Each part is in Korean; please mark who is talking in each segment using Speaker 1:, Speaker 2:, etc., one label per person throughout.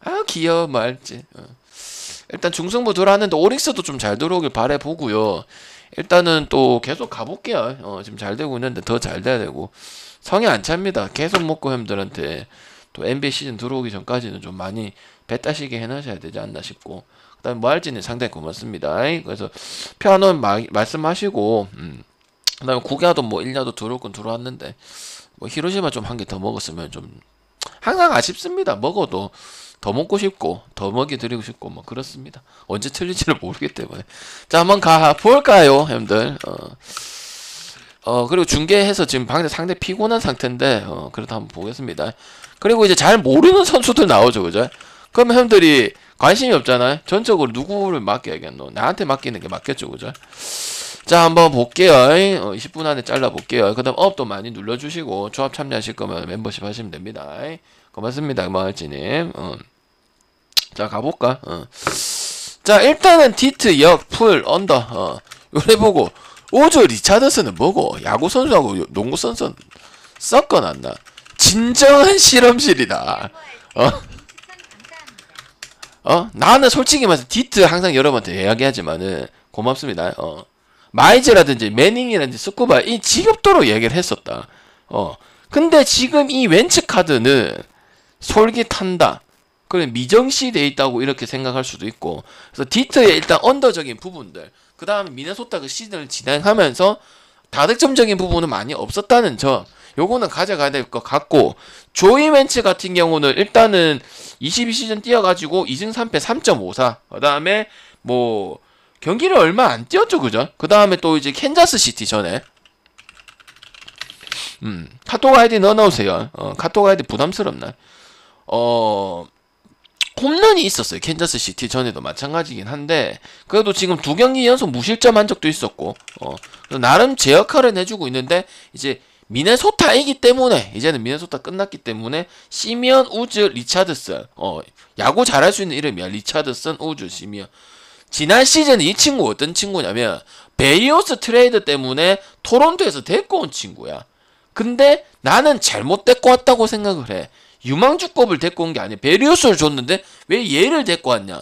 Speaker 1: 아 귀여워 말지. 일단 중승부 들어왔는데 오릭스도 좀 잘 들어오길 바라보고요. 일단은 또 계속 가볼게요. 지금 잘 되고 있는데 더 잘 돼야 되고 성에 안 찹니다. 계속 먹고 형들한테 또 NBA 시즌 들어오기 전까지는 좀 많이 배 따시게 해놔셔야 되지 않나 싶고, 그 다음에 뭐 할지는 상당히 고맙습니다. 그래서 피아노 말씀하시고 그 다음에 국야도 뭐 1야도 들어올 건 들어왔는데 뭐 히로시마 좀 한 개 더 먹었으면 좀 항상 아쉽습니다. 먹어도 더 먹고 싶고 더 먹여드리고 싶고 뭐 그렇습니다. 언제 틀릴지를 모르기 때문에. 자 한번 가볼까요 형들. 그리고 중계해서 지금 상대 피곤한 상태인데 그래도 한번 보겠습니다. 그리고 이제 잘 모르는 선수들 나오죠, 그죠? 그러면 형들이 관심이 없잖아요. 전적으로 누구를 맡겨야겠노? 나한테 맡기는 게 맞겠죠, 그죠? 자 한번 볼게요. 20분 안에 잘라볼게요. 그 다음 업도 많이 눌러주시고 조합 참여하실 거면 멤버십 하시면 됩니다. 고맙습니다, 마을지님. 자 가볼까? 자 일단은 디트 역 풀 언더 요래 보고 오즈 리차드슨은 뭐고 야구 선수하고 농구 선수는 섞어놨나? 진정한 실험실이다. 나는 솔직히 말해서 디트 항상 여러분한테 이야기하지만은 고맙습니다. 마이즈라든지 매닝이라든지 스쿠바 이 지겹도록 얘기를 했었다. 근데 지금 이 웬츠 카드는 솔깃한다. 그래 미정시 돼 있다고 이렇게 생각할 수도 있고, 그래서 디트의 일단 언더적인 부분들, 그 다음에 미네소타 그 시즌을 진행하면서 다득점적인 부분은 많이 없었다는 점, 요거는 가져가야 될 것 같고, 조이 웬츠 같은 경우는 일단은 22시즌 뛰어가지고 2승 3패 3.54, 그 다음에 뭐 경기를 얼마 안 뛰었죠, 그죠? 그 다음에 또 이제 캔자스 시티 전에 카톡 아이디 넣어놓으세요. 카톡 아이디 부담스럽나? 홈런이 있었어요. 캔자스 시티 전에도 마찬가지긴 한데 그래도 지금 2경기 연속 무실점 한 적도 있었고 나름 제 역할을 해주고 있는데, 이제 미네소타이기 때문에, 이제는 미네소타 끝났기 때문에 시미언, 우즈, 리차드슨 야구 잘할 수 있는 이름이야. 리차드슨, 우즈, 시미언. 지난 시즌 이 친구 어떤 친구냐면 베리오스 트레이드 때문에 토론토에서 데리고 온 친구야. 근데 나는 잘못 데리고 왔다고 생각을 해. 유망주급을 데리고 온 게 아니야. 베리오스를 줬는데 왜 얘를 데리고 왔냐.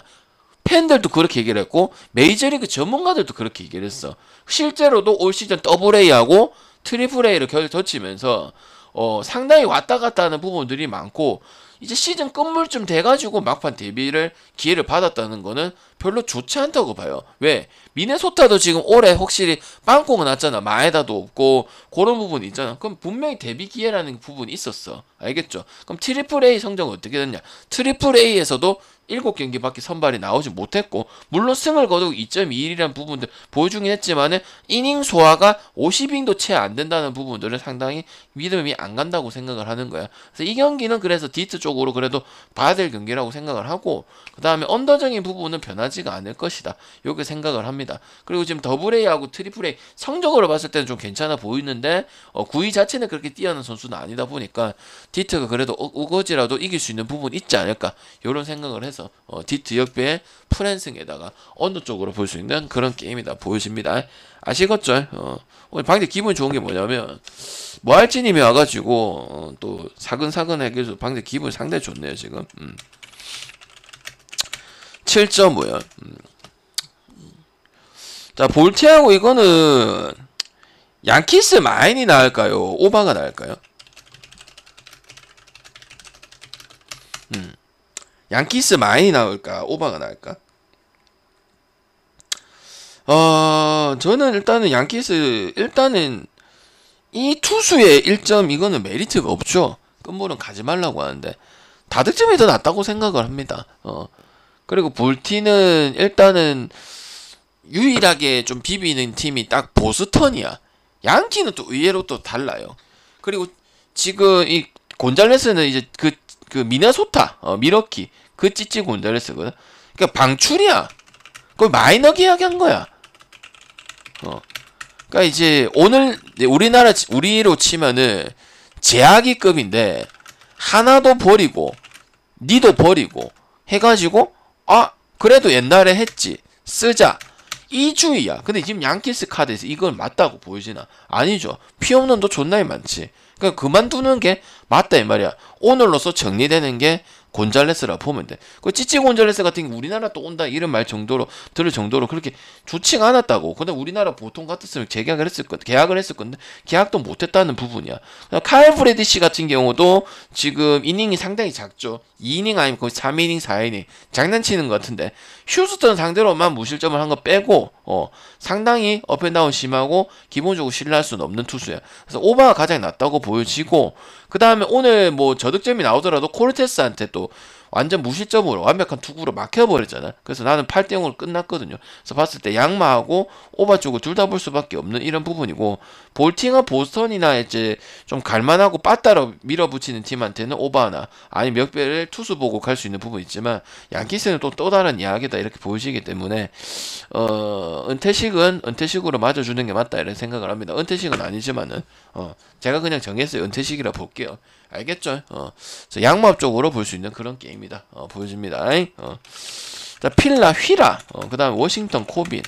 Speaker 1: 팬들도 그렇게 얘기를 했고 메이저리그 전문가들도 그렇게 얘기를 했어. 실제로도 올 시즌 더블 A하고 트리플 A를 겹치면서 상당히 왔다 갔다 하는 부분들이 많고, 이제 시즌 끝물쯤 돼가지고 막판 데뷔를 기회를 받았다는 거는 별로 좋지 않다고 봐요. 왜? 미네소타도 지금 올해 확실히 빵꾸가 났잖아. 마에다도 없고 그런 부분이 있잖아. 그럼 분명히 데뷔 기회라는 부분이 있었어. 알겠죠? 그럼 트리플 A 성적은 어떻게 됐냐? 트리플 A에서도 7경기밖에 선발이 나오지 못했고, 물론 승을 거두고 2.21이라는 부분들 보여주긴 했지만은 이닝 소화가 50이닝도 채 안 된다는 부분들은 상당히 믿음이 안 간다고 생각을 하는 거야. 그래서 이 경기는 그래서 디트 쪽으로 그래도 봐야 될 경기라고 생각을 하고, 그 다음에 언더적인 부분은 변하지가 않을 것이다, 이렇게 생각을 합니다. 그리고 지금 더블 A하고 트리플 A 성적으로 봤을 때는 좀 괜찮아 보이는데 9위 자체는 그렇게 뛰어난 선수는 아니다 보니까 디트가 그래도 우거지라도 이길 수 있는 부분이 있지 않을까, 이런 생각을 해서 디트 역배의 프랜승에다가 언더 쪽으로 볼 수 있는 그런 게임이다 보여집니다. 아시겠죠? 오늘 방금 기분 좋은 게 뭐냐면 뭐할지님이 와가지고 또 사근사근 해서 방금 기분 상당히 좋네요 지금. 7.5요. 자 볼티하고 이거는 양키스 마인이 나을까요? 오바가 나을까요? 양키스 마인이 나올까? 오바가 나을까? 저는 일단은 양키스, 일단은 이 투수의 1점 이거는 메리트가 없죠. 끝물은 가지 말라고 하는데 다득점이 더 낫다고 생각을 합니다. 그리고 볼티는 일단은 유일하게 좀 비비는 팀이 딱 보스턴이야. 양키는 또 의외로 또 달라요. 그리고 지금 이 곤잘레스는 이제 그 미네소타 미러키 그 찌찌 곤잘레스거든. 그러니까 방출이야. 그걸 마이너 계약한 거야. 그러니까 이제 오늘 우리로 치면은 제아기급인데 하나도 버리고 니도 버리고 해가지고 그래도 옛날에 했지 쓰자 이 주의야. 근데 지금 양키스 카드에서 이걸 맞다고 보여지나? 아니죠. 피홈런도 존나 많지. 그러니까 그만두는 게 맞다 이 말이야. 오늘로서 정리되는 게 곤잘레스라 보면 돼. 그 찌찌 곤잘레스 같은 게 우리나라 또 온다 이런 말 정도로 들을 정도로 그렇게 좋지가 않았다고. 근데 우리나라 보통 같았으면 재계약을 했을 건데 계약을 했을 건데 계약도 못했다는 부분이야. 카일 브래디시 같은 경우도 지금 이닝이 상당히 작죠. 2이닝 아니면 거의 3이닝 4이닝 장난치는 것 같은데 휴스턴 상대로만 무실점을 한 거 빼고 상당히 업앤다운 심하고 기본적으로 신뢰할 수는 없는 투수야. 그래서 오바가 가장 낫다고 보여지고 그 다음에 오늘 뭐 저득점이 나오더라도 코르테스한테 또 완전 무실점으로 완벽한 투구로 막혀버렸잖아. 그래서 나는 8대 0으로 끝났거든요. 그래서 봤을 때 양마하고 오바 쪽을 둘 다 볼 수밖에 없는 이런 부분이고 볼팅어 보스턴이나 이제 좀 갈만하고 빠따로 밀어붙이는 팀한테는 오바나 아니 몇 배를 투수 보고 갈 수 있는 부분이 있지만 양키스는 또 다른 이야기다 이렇게 보여지기 때문에 은퇴식으로 맞아주는 게 맞다 이런 생각을 합니다. 은퇴식은 아니지만은 제가 그냥 정했어요. 은퇴식이라 볼게요. 알겠죠? 양마업 쪽으로 볼 수 있는 그런 게임이다. 보여집니다. 자, 필라, 휘라, 그 다음에 워싱턴, 코빈.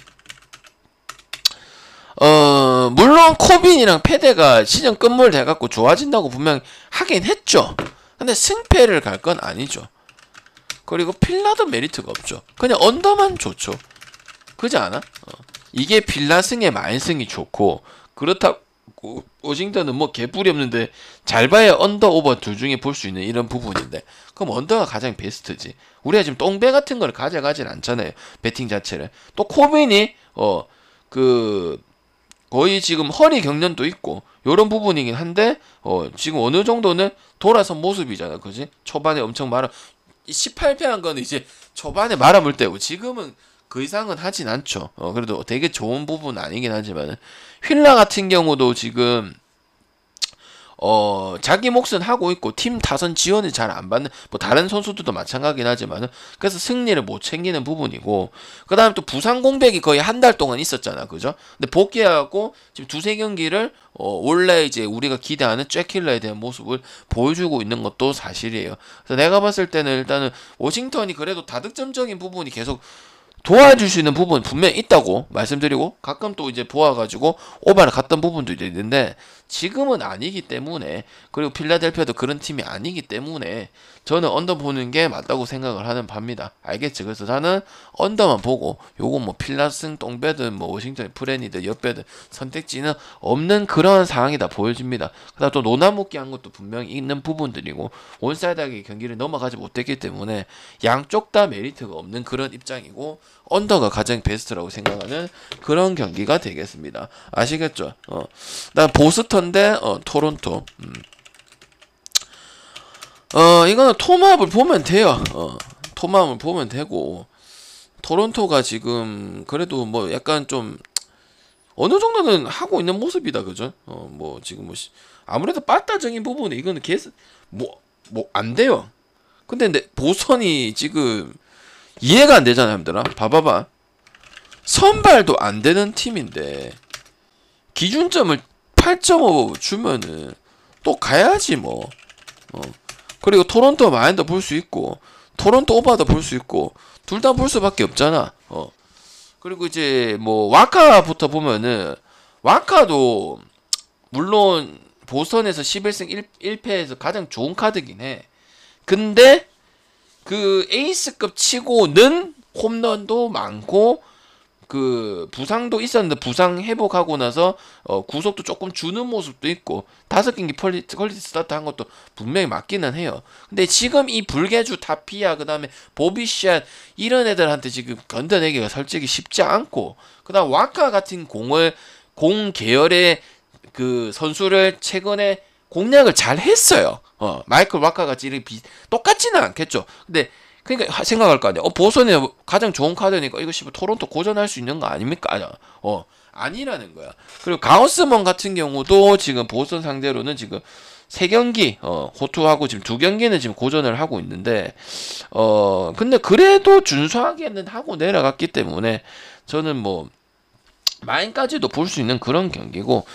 Speaker 1: 물론 코빈이랑 패대가 시즌 끝물 돼갖고 좋아진다고 분명 하긴 했죠. 근데 승패를 갈 건 아니죠. 그리고 필라도 메리트가 없죠. 그냥 언더만 좋죠. 그지 않아? 이게 필라승의 만승이 좋고 그렇다고 워싱턴은 뭐 개뿔이 없는데 잘 봐야 언더 오버 둘 중에 볼 수 있는 이런 부분인데 그럼 언더가 가장 베스트지. 우리가 지금 똥배 같은 걸 가져가진 않잖아요. 배팅 자체를. 또 코빈이 거의 지금 허리 경련도 있고 요런 부분이긴 한데 지금 어느 정도는 돌아선 모습이잖아. 그지? 초반에 엄청 18패한 거는 이제 초반에 말아물 때고 지금은 그 이상은 하진 않죠. 그래도 되게 좋은 부분은 아니긴 하지만 휠라 같은 경우도 지금 자기 몫은 하고 있고 팀 타선 지원을 잘 안 받는 뭐 다른 선수들도 마찬가지긴 하지만 그래서 승리를 못 챙기는 부분이고 그 다음에 또 부상 공백이 거의 한 달 동안 있었잖아. 그죠? 근데 복귀하고 지금 두세 경기를 원래 이제 우리가 기대하는 잭킬러에 대한 모습을 보여주고 있는 것도 사실이에요. 그래서 내가 봤을 때는 일단은 워싱턴이 그래도 다득점적인 부분이 계속 도와줄 수 있는 부분 분명히 있다고 말씀드리고 가끔 또 이제 보아가지고 오바를 갔던 부분도 있는데 지금은 아니기 때문에 그리고 필라델피아도 그런 팀이 아니기 때문에 저는 언더 보는 게 맞다고 생각을 하는 바입니다. 알겠지? 그래서 저는 언더만 보고 요거 뭐 필라승 똥배든 뭐 워싱턴 프레니든 옆배든 선택지는 없는 그런 상황이다 보여집니다. 그다음 또 노나먹기 한 것도 분명히 있는 부분들이고 원사이드하게 경기를 넘어가지 못했기 때문에 양쪽 다 메리트가 없는 그런 입장이고 언더가 가장 베스트라고 생각하는 그런 경기가 되겠습니다. 아시겠죠? 나 보스턴 대 토론토. 이거는 톰합을 보면 돼요. 톰합을 보면 되고 토론토가 지금 그래도 뭐 약간 좀 어느 정도는 하고 있는 모습이다. 그죠? 뭐 지금 뭐 아무래도 빠따적인 부분에 이거는 계속 뭐 안 돼요. 근데 보선이 지금 이해가 안 되잖아, 형들아. 봐봐봐. 선발도 안 되는 팀인데 기준점을 8.5 주면은 또 가야지 뭐. 그리고 토론토 마인도 볼 수 있고 토론토 오바도 볼 수 있고 둘 다 볼 수밖에 없잖아. 그리고 이제 뭐 와카부터 보면은 와카도 물론 보스턴에서 11승 1패에서 가장 좋은 카드긴 해. 근데 그 에이스급 치고는 홈런도 많고 그 부상도 있었는데 부상 회복하고 나서 구속도 조금 주는 모습도 있고 5경기 퀄리티 스타트 한 것도 분명히 맞기는 해요. 근데 지금 이 불개주 타피아 그 다음에 보비샷 이런 애들한테 지금 건드내기가 솔직히 쉽지 않고 그 다음 와카 같은 공 계열의 그 선수를 최근에 공략을 잘 했어요. 마이클 와카 같이 이렇게 똑같지는 않겠죠. 근데 그러니까 생각할 거 아니야. 보선에 가장 좋은 카드니까 이거 씨발 토론토 고전할 수 있는 거 아닙니까? 아니라는 거야. 그리고 가우스먼 같은 경우도 지금 보선 상대로는 지금 3경기 호투하고 지금 2경기는 지금 고전을 하고 있는데 근데 그래도 준수하게는 하고 내려갔기 때문에 저는 뭐 마인까지도 볼 수 있는 그런 경기고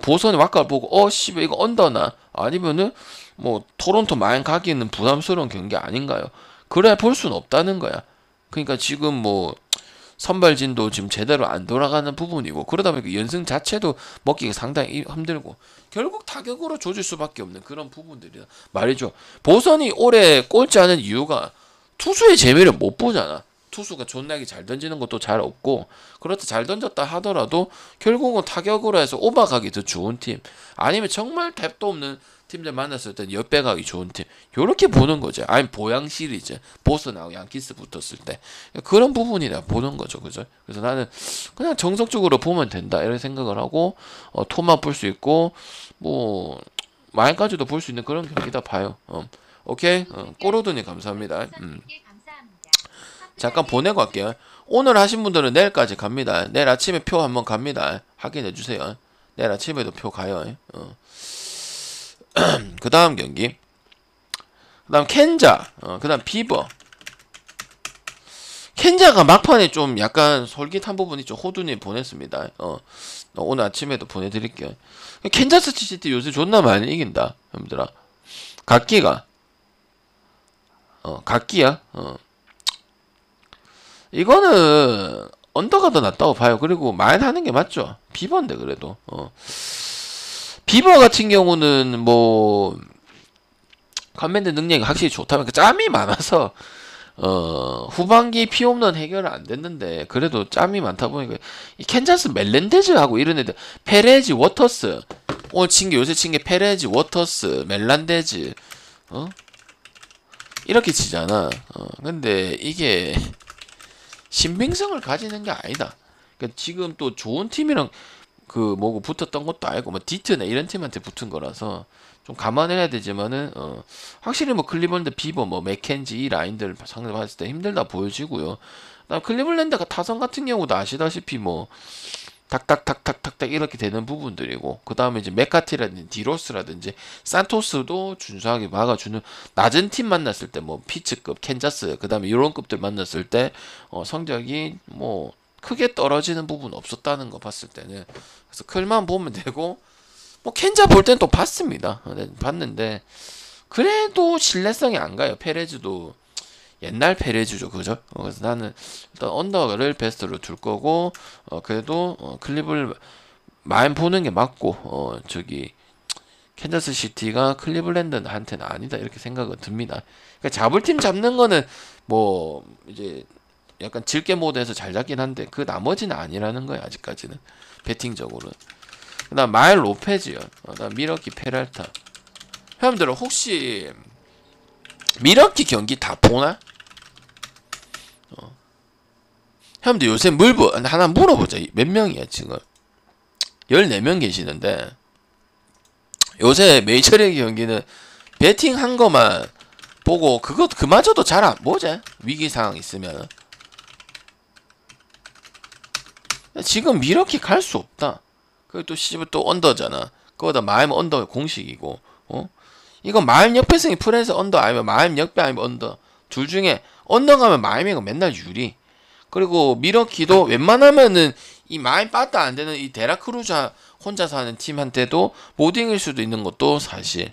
Speaker 1: 보선의 와카를 보고 씨발 이거 언더나 아니면은 뭐 토론토 마인 가기에는 부담스러운 경기 아닌가요? 그래 볼 수는 없다는 거야. 그러니까 지금 뭐 선발진도 지금 제대로 안 돌아가는 부분이고, 그러다 보니까 연승 자체도 먹기가 상당히 힘들고, 결국 타격으로 조질 수밖에 없는 그런 부분들이야 말이죠. 보선이 올해 꼴찌 하는 이유가 투수의 재미를 못 보잖아. 투수가 존나게 잘 던지는 것도 잘 없고, 그렇다 잘 던졌다 하더라도 결국은 타격으로 해서 오버가기 더 좋은 팀, 아니면 정말 탭도 없는 팀들 만났을 때 역배가기 좋은 팀, 요렇게 보는 거죠. 아니면 보양 시리즈 보스나고 양키스 붙었을 때 그런 부분이라 보는 거죠. 그죠? 그래서 나는 그냥 정석적으로 보면 된다 이런 생각을 하고, 토마 볼 수 있고 뭐 마인까지도 볼 수 있는 그런 경기다 봐요. 오케이. 꼬로드님 감사합니다. 잠깐 보내고 갈게요. 오늘 하신 분들은 내일까지 갑니다. 내일 아침에 표 한번 갑니다. 확인해 주세요. 내일 아침에도 표 가요. 그 다음 경기, 그 다음 켄자, 그 다음 비버. 켄자가 막판에 좀 약간 솔깃한 부분이 좀 호두님 보냈습니다. 오늘 아침에도 보내드릴게요. 켄자스 시티 요새 존나 많이 이긴다, 여러분들아. 각기가 각기야. 이거는 언더가 더 낫다고 봐요. 그리고 많이 하는 게 맞죠. 비버인데 그래도 비버 같은 경우는 뭐 커맨드 능력이 확실히 좋다면 짬이 많아서 후반기 피홈런 해결은 안 됐는데, 그래도 짬이 많다 보니까 이 캔자스 멜렌데즈하고 이런 애들, 페레지 워터스, 오늘 친게 요새 친게 페레지 워터스 멜란데즈 이렇게 치잖아. 근데 이게 신빙성을 가지는 게 아니다. 그러니까 지금 또 좋은 팀이랑 그 뭐고 붙었던 것도 아니고 뭐 디트나 이런 팀한테 붙은 거라서 좀 감안해야 되지만은 확실히 뭐 클리블랜드 비버 뭐 맥켄지 이 라인들 상대 봤을 때 힘들다 보여지고요. 그다음 클리블랜드가 타선 같은 경우도 아시다시피 뭐 탁탁탁탁탁탁 이렇게 되는 부분들이고, 그 다음에 이제 메카티라든지 디로스라든지 산토스도 준수하게 막아주는, 낮은 팀 만났을 때 뭐 피츠급 캔자스 그 다음에 이런 급들 만났을 때 성적이 뭐 크게 떨어지는 부분 없었다는 거 봤을 때는, 그래서 클만 보면 되고, 뭐 켄자 볼 땐 또 봤습니다. 봤는데 그래도 신뢰성이 안 가요. 페레즈도 옛날 페레즈죠, 그죠? 그래서 나는 일단 언더를 베스트로 둘 거고, 그래도 클립을 많이 보는 게 맞고, 저기 캔자스 시티가 클리블랜드한테는 아니다 이렇게 생각은 듭니다. 그러니까 잡을 팀 잡는 거는 뭐 이제 약간 질게 모드에서 잘 잡긴 한데 그 나머지는 아니라는 거예요, 아직까지는 배팅적으로는. 그다음 마일 로페즈요. 그다음 미러키 페랄타. 여러분들 혹시 미러키 경기 다 보나? 형님들 요새 물보 하나 물어보자. 몇 명이야 지금? 14명 계시는데 요새 메이저리그 경기는 배팅한 거만 보고 그마저도 잘 안 보자. 위기 상황 있으면 지금 미러키 갈 수 없다. 그리고 또 언더잖아. 그거다 마임 언더 공식이고, 이거 마임 역배승이 프랜스 언더 아니면 마임 역배 아니면 언더 둘 중에 언더 가면 마임이가 맨날 유리. 그리고 미러키도 웬만하면은 이 마임 빠따 안 되는 이 데라크루자 혼자서 하는 팀한테도 못 이길 수도 있는 것도 사실.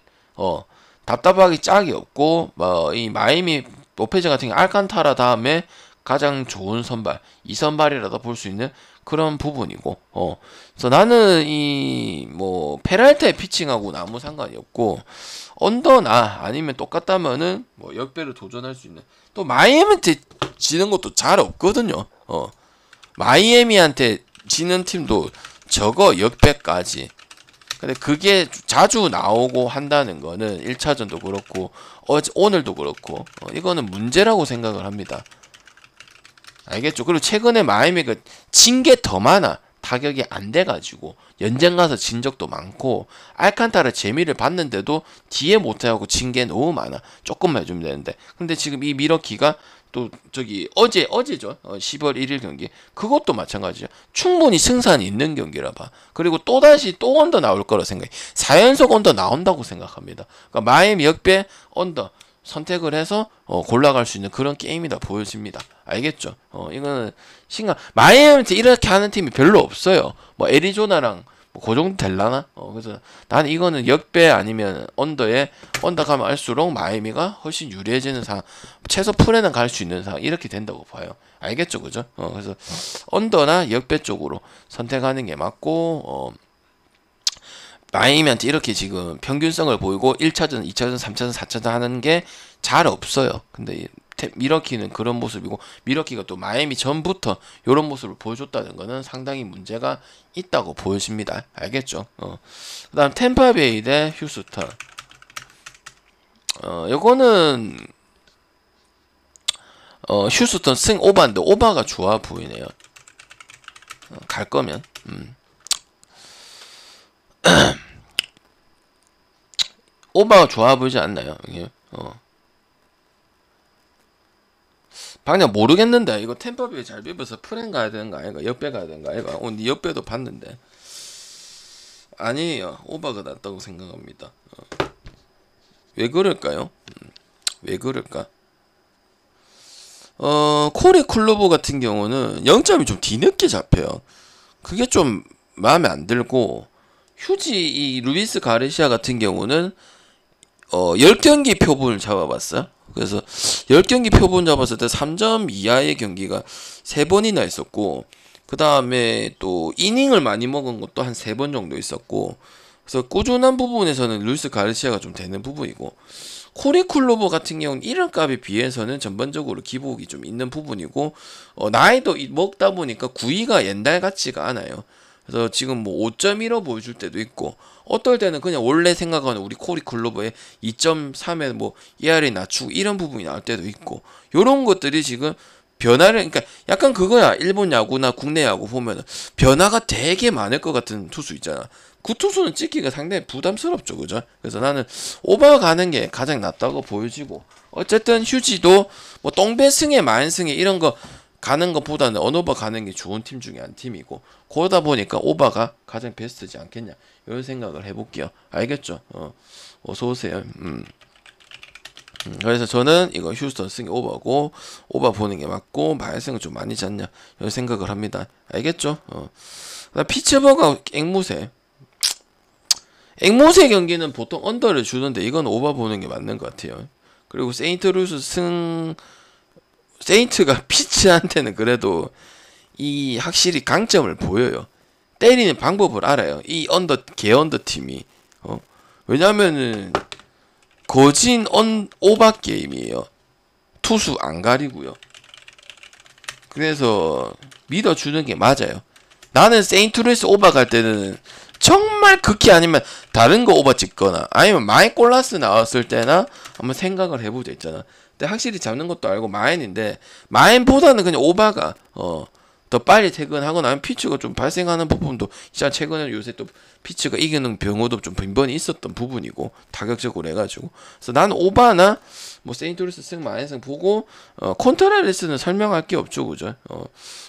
Speaker 1: 답답하기 짝이 없고, 뭐 이 마이미 로페즈 같은 경우 알칸타라 다음에 가장 좋은 선발, 2선발이라도 볼 수 있는 그런 부분이고, 그래서 나는 이 뭐 페랄테 피칭하고는 아무 상관이 없고, 언더나 아니면 똑같다면은 뭐 역배를 도전할 수 있는, 또 마이애미한테 지는 것도 잘 없거든요. 마이애미한테 지는 팀도 저거 역배까지. 근데 그게 자주 나오고 한다는 거는 1차전도 그렇고 오늘도 그렇고 이거는 문제라고 생각을 합니다. 알겠죠? 그리고 최근에 마이애미가 진 게 더 많아. 타격이 안 돼가지고 연장 가서 진 적도 많고, 알칸타라 재미를 봤는데도 뒤에 못해하고 진 게 너무 많아. 조금만 해주면 되는데. 근데 지금 이 미러키가 또 저기 어제죠. 10월 1일 경기. 그것도 마찬가지죠. 충분히 승산이 있는 경기라 봐. 그리고 또다시 또 언더 나올 거라 생각해. 4연속 언더 나온다고 생각합니다. 그러니까 마이애미 역배 언더 선택을 해서 골라갈 수 있는 그런 게임이다 보여집니다. 알겠죠? 이거는 마이애미한테 이렇게 하는 팀이 별로 없어요. 뭐 애리조나랑 그 정도 될라나? 그래서 나는 이거는 역배 아니면 언더 가면 알수록 마이애미가 훨씬 유리해지는 상황, 최소 풀에는 갈 수 있는 상황, 이렇게 된다고 봐요. 알겠죠, 그죠? 그래서 언더나 역배 쪽으로 선택하는 게 맞고, 마이애미한테 이렇게 지금 평균성을 보이고 1차전, 2차전, 3차전, 4차전 하는 게 잘 없어요. 근데 미러키는 그런 모습이고, 미러키가 또 마이애미 전부터 이런 모습을 보여줬다는 거는 상당히 문제가 있다고 보여집니다. 알겠죠? 그 다음 템파베이 대 휴스턴. 요거는 휴스턴 승 오바인데 오바가 좋아 보이네요. 갈 거면 오바가 좋아 보이지 않나요? 이게 방금 모르겠는데 이거 템퍼비에 잘 비벼서 프렌 가야 되는 거 아이가? 역배 가야 되는 거 아이가? 오늘 역배도 봤는데 아니에요. 오바가 낫다고 생각합니다. 왜 그럴까요? 왜 그럴까? 코리 쿨로버 같은 경우는 0점이 좀 뒤늦게 잡혀요. 그게 좀 마음에 안 들고, 휴지 이 루이스 가르시아 같은 경우는 10경기 표본을 잡아봤어요. 그래서 10경기 표본 잡았을 때 3점 이하의 경기가 3번이나 있었고, 그 다음에 또 이닝을 많이 먹은 것도 한 3번 정도 있었고, 그래서 꾸준한 부분에서는 루이스 가르시아가 좀 되는 부분이고, 코리 쿨로버 같은 경우는 이런 값에 비해서는 전반적으로 기복이 좀 있는 부분이고, 나이도 먹다 보니까 구위가 옛날 같지가 않아요. 그래서 지금 뭐 5.15 보여줄 때도 있고, 어떨 때는 그냥 원래 생각하는 우리 코리 쿨로버의 2.3에 뭐 ERA 낮추고 이런 부분이 나올 때도 있고, 요런 것들이 지금 변화를, 그러니까 약간 그거야. 일본 야구나 국내 야구 보면은 변화가 되게 많을 것 같은 투수 있잖아. 그 투수는 찍기가 상당히 부담스럽죠, 그죠? 그래서 나는 오버 가는 게 가장 낫다고 보여지고, 어쨌든 휴지도 뭐 똥배승에 만승에 이런 거 가는 것보다는 언오버 가는 게 좋은 팀 중에 한 팀이고, 그러다 보니까 오버가 가장 베스트지 않겠냐, 이런 생각을 해볼게요. 알겠죠? 어서 오세요. 그래서 저는 이거 휴스턴 승이 오버고, 오버 보는 게 맞고 만승은 좀 많이 잤냐, 이런 생각을 합니다. 알겠죠? 피츠버가 앵무새 경기는 보통 언더를 주는데 이건 오버 보는 게 맞는 것 같아요. 그리고 세인트루이스 세인트가 피츠한테는 그래도 이 확실히 강점을 보여요. 때리는 방법을 알아요. 이 개언더 팀이. 왜냐면은 거진 오버 게임이에요. 투수 안 가리고요. 그래서 믿어주는 게 맞아요. 나는 세인트루이스 오버 갈 때는 정말 극히 아니면 다른 거 오버 찍거나 아니면 마인콜라스 나왔을 때나 한번 생각을 해보자 있잖아. 근데 확실히 잡는 것도 알고 마인인데, 마인보다는 그냥 오버가 더 빨리 퇴근하거나 아니면 피치가 좀 발생하는 부분도 진짜 최근에 요새 또 피치가 이기는 경우도 좀 빈번히 있었던 부분이고, 타격적으로 해가지고. 그래서 나는 오바나 뭐 세인트루이스 승 마인승 보고, 콘트라리스는 설명할 게 없죠, 그죠?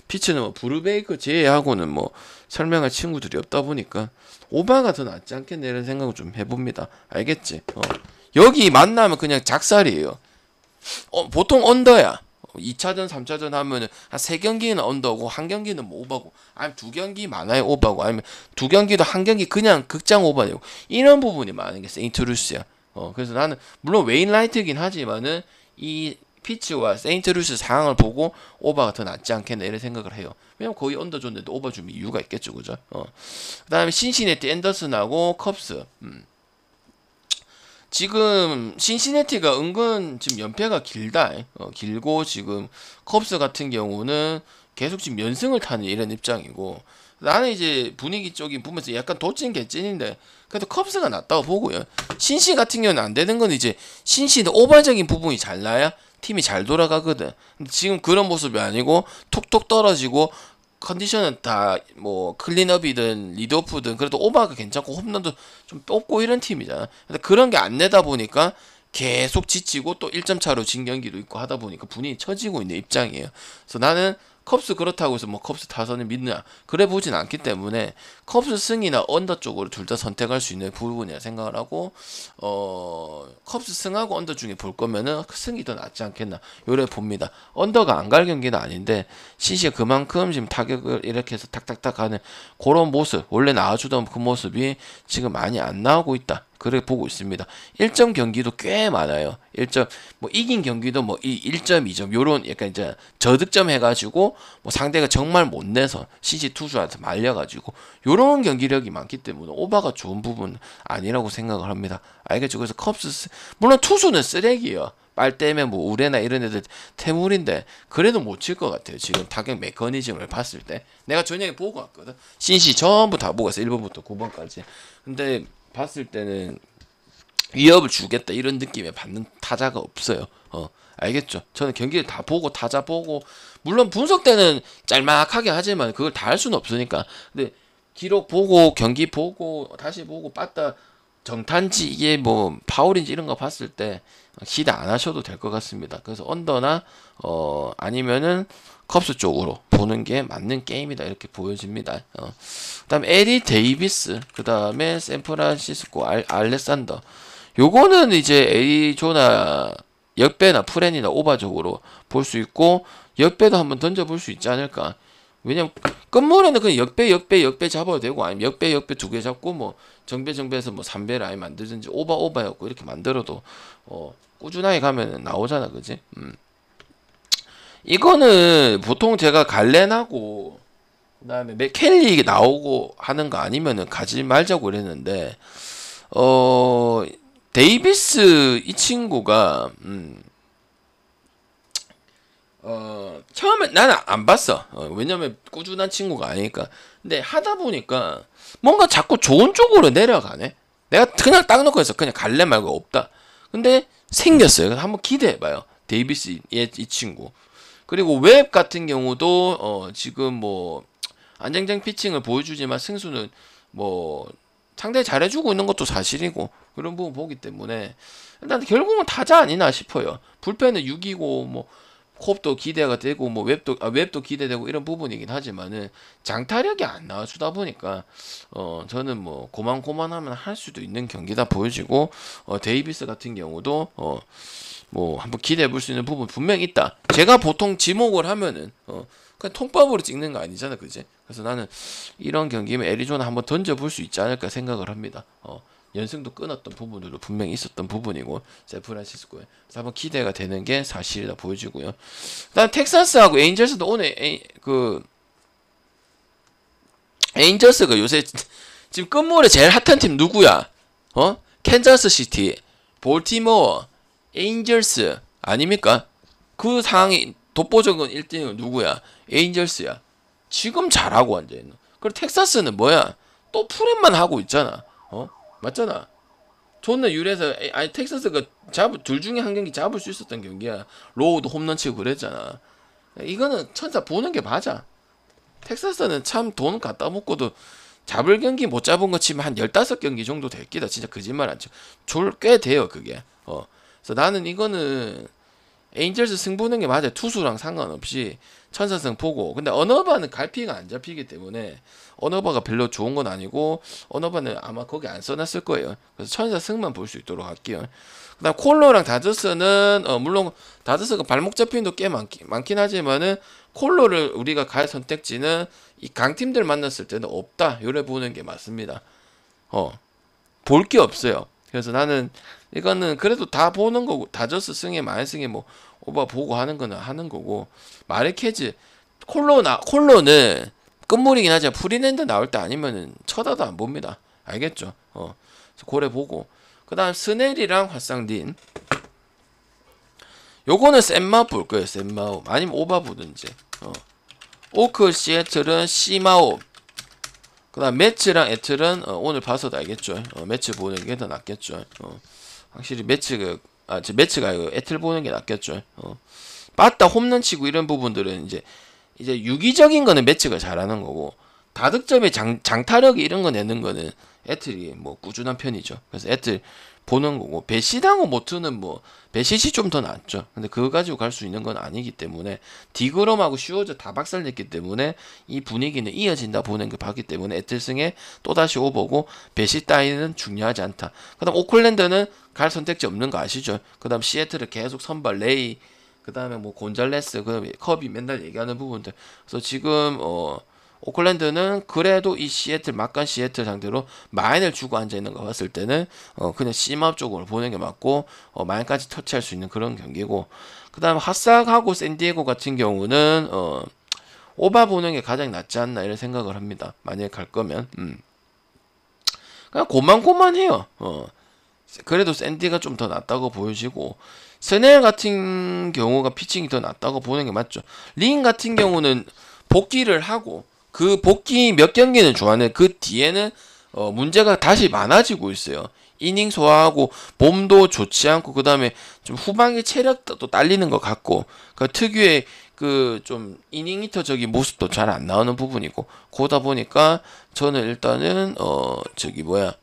Speaker 1: 피치는 뭐 브루베이커 제외하고는 뭐 설명할 친구들이 없다 보니까 오바가 더 낫지 않겠네, 이런 생각을 좀 해봅니다. 알겠지? 여기 만나면 그냥 작살이에요. 보통 언더야. 2차전, 3차전 하면은 한 3경기는 언더고, 1경기는 뭐 오버고, 아니면 2경기 많아요 오버고, 아니면 2경기도 1경기 그냥 극장 오버되고, 이런 부분이 많은 게 세인트루이스야. 그래서 나는 물론 웨인 라이트긴 하지만은 이 피츠와 세인트루이스 상황을 보고 오버가 더 낫지 않겠나, 이런 생각을 해요. 왜냐면 거의 언더 줬는데 오버 주면 이유가 있겠죠, 그죠? 그 다음에 신시내티 앤더슨하고 컵스. 지금 신시내티가 은근 지금 연패가 길다. 길고, 지금 컵스 같은 경우는 계속 지금 연승을 타는 이런 입장이고, 나는 이제 분위기 쪽이 보면서 약간 도찐 개찐인데 그래도 컵스가 낫다고 보고요. 신시 같은 경우는 안 되는 건 이제 신시는 오버적인 부분이 잘 나야 팀이 잘 돌아가거든. 근데 지금 그런 모습이 아니고 톡톡 떨어지고, 컨디션은 다 뭐 클린업이든 리드오프든 그래도 오버가 괜찮고 홈런도 좀 뽑고 이런 팀이잖아. 근데 그런 게 안 내다 보니까 계속 지치고 또 1점 차로 진 경기도 있고 하다 보니까 분위기 처지고 있는 입장이에요. 그래서 나는 컵스 그렇다고 해서 뭐 컵스 타선을 믿느냐, 그래 보진 않기 때문에 컵스 승이나 언더 쪽으로 둘 다 선택할 수 있는 부분이라 생각을 하고, 컵스 승하고 언더 중에 볼 거면은 승이 더 낫지 않겠나 요래 봅니다. 언더가 안 갈 경기는 아닌데 CC가 그만큼 지금 타격을 이렇게 해서 탁탁탁 하는 그런 모습, 원래 나와주던 그 모습이 지금 많이 안 나오고 있다, 그래 보고 있습니다. 1점 경기도 꽤 많아요. 1점 뭐 이긴 경기도 뭐 1점 2점 요런 약간 이제 저득점 해가지고 뭐 상대가 정말 못 내서 CC 투수한테 말려가지고 요런 경기력이 많기 때문에 오바가 좋은 부분 아니라고 생각을 합니다. 알겠죠? 그래서 컵스 물론 투수는 쓰레기예요. 빨대면 뭐 우레나 이런 애들 태물인데 그래도 못 칠 것 같아요. 지금 타격 메커니즘을 봤을 때 내가 저녁에 보고 왔거든. CC 전부 다 보고 왔어. 1번부터 9번까지. 근데 봤을 때는 위협을 주겠다 이런 느낌에 받는 타자가 없어요. 알겠죠? 저는 경기를 다 보고 타자 보고 물론 분석 때는 짤막하게 하지만 그걸 다 할 수는 없으니까. 근데 기록 보고 경기 보고 다시 보고 빠따 정탄지 이게 뭐 파울인지 이런 거 봤을 때 기대 안 하셔도 될 것 같습니다. 그래서 언더나 아니면은 컵스 쪽으로 보는 게 맞는 게임이다 이렇게 보여집니다. 그다음 에리 데이비스, 그다음에 샌프란시스코 알렉산더. 요거는 이제 애리조나 역배나 프렌이나 오바적으로 볼 수 있고 역배도 한번 던져볼 수 있지 않을까. 왜냐면 끝물에는 그냥 역배 잡아도 되고 아니면 역배 두 개 잡고 뭐 정배에서 뭐 3배를 아예 만들든지 오바였고 이렇게 만들어도 꾸준하게 가면 나오잖아, 그지? 이거는 보통 제가 갈렌하고 그다음에 맥켈리 나오고 하는 거 아니면은 가지 말자고 그랬는데 데이비스 이 친구가 처음에 나는 안 봤어. 왜냐면 꾸준한 친구가 아니니까. 근데 하다 보니까 뭔가 자꾸 좋은 쪽으로 내려가네. 내가 그냥 딱 놓고 해서 그냥 갈래 말고 없다. 근데 생겼어요. 한번 기대해봐요. 데이비스 이 친구. 그리고 웹 같은 경우도 지금 뭐 안정적 피칭을 보여주지만 승수는 뭐 상당히 잘해주고 있는 것도 사실이고 그런 부분 보기 때문에 일단 결국은 타자 아니나 싶어요. 불펜은 6이고 뭐 콥도 기대가 되고 뭐 웹도 기대되고 이런 부분이긴 하지만은 장타력이 안 나와주다 보니까 저는 뭐 고만고만하면 할 수도 있는 경기다 보여지고 데이비스 같은 경우도 뭐 한번 기대해 볼 수 있는 부분 분명히 있다. 제가 보통 지목을 하면은 그냥 통밥으로 찍는 거 아니잖아, 그지? 그래서 나는 이런 경기면 애리조나 한번 던져볼 수 있지 않을까 생각을 합니다. 연승도 끊었던 부분들도 분명히 있었던 부분이고 샌프란시스코에 그래서 한번 기대가 되는 게 사실이다 보여지고요. 그다음 텍사스하고 에인절스도 오늘 에인절스가 요새 지금 끝물에 제일 핫한 팀 누구야? 캔자스 시티, 볼티모어, 에인절스 아닙니까? 그 상황이 독보적인 1등은 누구야? 에인절스야. 지금 잘하고 앉아있는. 그리고 텍사스는 뭐야? 또 프렌만 하고 있잖아. 맞잖아. 존나 유리해서 아니 텍사스가 둘 중에 한 경기 잡을 수 있었던 경기야. 로우도 홈런 치고 그랬잖아. 이거는 천사 보는 게 맞아. 텍사스는 참 돈 갖다 먹고도 잡을 경기 못 잡은 거 치면 한 15경기 정도 될 기다. 진짜 거짓말 안 쳐. 꽤 돼요 그게. 그래서 나는 이거는 에인절스 승 보는 게 맞아. 투수랑 상관없이 천사승 보고. 근데 언어바는 갈피가 안 잡히기 때문에 언어바가 별로 좋은 건 아니고 언어바는 아마 거기 안 써놨을 거예요. 그래서 천사승만 볼 수 있도록 할게요. 그다음 콜로랑 다저스는 물론 다저스가 발목 잡히는 도 꽤 많긴 하지만은 콜로를 우리가 갈 선택지는 이 강팀들 만났을 때는 없다. 요래 보는 게 맞습니다. 볼 게 없어요. 그래서 나는 이거는 그래도 다 보는 거고 다저스 승에 마이승에 뭐 오바 보고 하는 거는 하는 거고 마르케즈 콜로는 끝물이긴 하지만 프리랜드 나올 때 아니면은 쳐다도 안 봅니다. 알겠죠? 그래서 고래 보고 그다음 스넬이랑 화쌍딘 요거는 센마우 볼 거예요. 센마우 아니면 오바 보든지 오크 시애틀은 시마우 그다음 매츠랑 애틀은 오늘 봐서도 알겠죠. 매츠 보는 게 더 낫겠죠. 확실히 매츠가 애틀 보는 게 낫겠죠. 빠따 홈런 치고 이런 부분들은 이제 유기적인 거는 매츠가 잘하는 거고 다득점의 장타력이 이런 거 내는 거는 애틀이 뭐 꾸준한 편이죠. 그래서 애틀 보는 거고, 배시당하고 모트는 뭐 배시시 좀 더 낫죠. 근데 그거 가지고 갈 수 있는 건 아니기 때문에, 디그럼하고 슈어즈 다 박살냈기 때문에 이 분위기는 이어진다 보는 게 봤기 때문에 애틀승에 또다시 오버고, 배시 따위는 중요하지 않다. 그 다음 오클랜드는 갈 선택지 없는 거 아시죠? 그 다음 시애틀을 계속 선발 레이, 그 다음에 뭐 곤잘레스, 그 다음에 컵이 맨날 얘기하는 부분들. 그래서 지금 오클랜드는 그래도 이 시애틀, 막간 시애틀 상대로 마인을 주고 앉아있는 거 봤을 때는 그냥 C맵 쪽으로 보는 게 맞고, 마인까지 터치할 수 있는 그런 경기고, 그 다음 핫삭하고 샌디에고 같은 경우는 오바 보는 게 가장 낫지 않나 이런 생각을 합니다. 만약에 갈 거면 그냥 고만고만해요. 그래도 샌디가 좀 더 낫다고 보여지고, 스넬 같은 경우가 피칭이 더 낫다고 보는 게 맞죠. 린 같은 경우는 복귀를 하고, 그 복귀 몇 경기는 좋아하는 그 뒤에는 문제가 다시 많아지고 있어요. 이닝 소화하고 몸도 좋지 않고, 그 다음에 좀 후반기 체력도 딸리는 것 같고, 그 특유의 그 좀 이닝 히터적인 모습도 잘 안 나오는 부분이고, 그러다 보니까 저는 일단은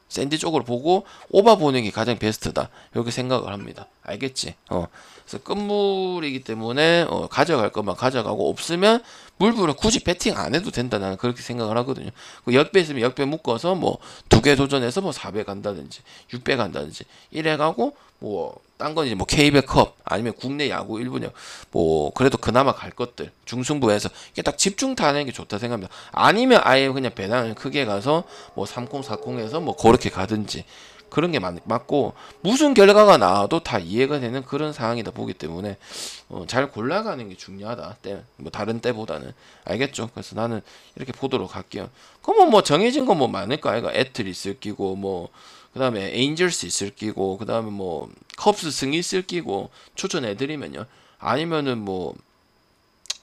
Speaker 1: 샌디 쪽으로 보고 오바 보는 게 가장 베스트다 이렇게 생각을 합니다. 알겠지? 그래서 끝물이기 때문에 가져갈 것만 가져가고, 없으면 물불은 굳이 배팅 안 해도 된다, 나는 그렇게 생각을 하거든요. 그 역배 있으면 역배 묶어서 뭐 2개 도전해서 뭐 4배 간다든지 6배 간다든지 이래가고, 뭐 딴 건 이제 뭐 K백컵 아니면 국내 야구 1분역 뭐 그래도 그나마 갈 것들 중승부에서 이게 딱 집중 타는 게 좋다 생각합니다. 아니면 아예 그냥 배당을 크게 가서 뭐 30, 40에서 뭐 그렇게 가든지, 그런 게 맞고, 무슨 결과가 나와도 다 이해가 되는 그런 상황이다 보기 때문에 잘 골라가는 게 중요하다. 뭐 다른 때보다는. 알겠죠? 그래서 나는 이렇게 보도록 할게요. 그럼 뭐 정해진 건 뭐 많을까? 아이가 애틀 있을 끼고, 뭐 그 다음에 에인절스 있을 끼고, 그 다음에 뭐 컵스 승이 있을 끼고 추천해드리면요. 아니면은 뭐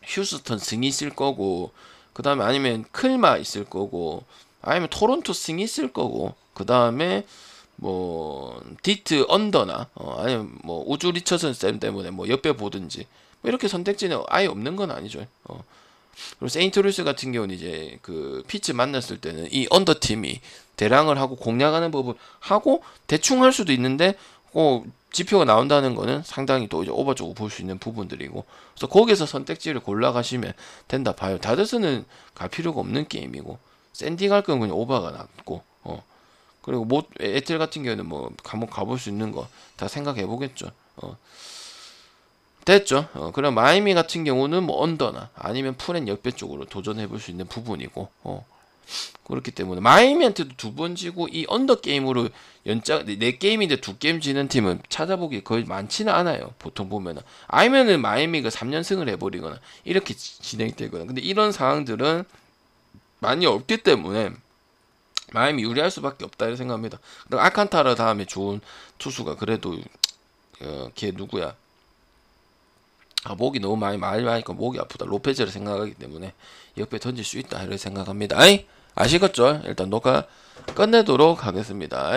Speaker 1: 휴스턴 승이 있을 거고, 그 다음에 아니면 클마 있을 거고, 아니면 토론토 승이 있을 거고, 그 다음에 뭐 디트 언더나 아니면 뭐 우주 리처슨 쌤 때문에 뭐 옆에 보든지, 뭐 이렇게 선택지는 아예 없는 건 아니죠. 그리고 세인트루이스 같은 경우는 이제 그 피츠 만났을 때는 이 언더 팀이 대량을 하고 공략하는 법을 하고 대충 할 수도 있는데, 지표가 나온다는 거는 상당히 또 이제 오버 쪽으로 볼 수 있는 부분들이고, 그래서 거기서 선택지를 골라가시면 된다 봐요. 다저스는 갈 필요가 없는 게임이고, 샌디 갈 건 그냥 오버가 낫고, 그리고 뭐 애틀 같은 경우는 뭐 한번 가볼 수 있는 거 다 생각해 보겠죠. 됐죠. 그럼 마이미 같은 경우는 뭐 언더나 아니면 풀앤 역배 쪽으로 도전해 볼 수 있는 부분이고, 그렇기 때문에 마이미한테도 2번 지고 이 언더 게임으로 연장 4게임인데 2게임 지는 팀은 찾아보기 거의 많지는 않아요. 보통 보면은 아니면은 마이미가 3연승을 해버리거나 이렇게 진행되거나, 근데 이런 상황들은 많이 없기 때문에 마이미 유리할 수밖에 없다 이렇게 생각합니다. 알칸타라 다음에 좋은 투수가 그래도 걔 누구야? 목이 너무 많이 하니까 목이 아프다. 로페즈를 생각하기 때문에 옆에 던질 수 있다 이렇게 생각합니다. 아시겠죠? 일단 녹화 끝내도록 하겠습니다.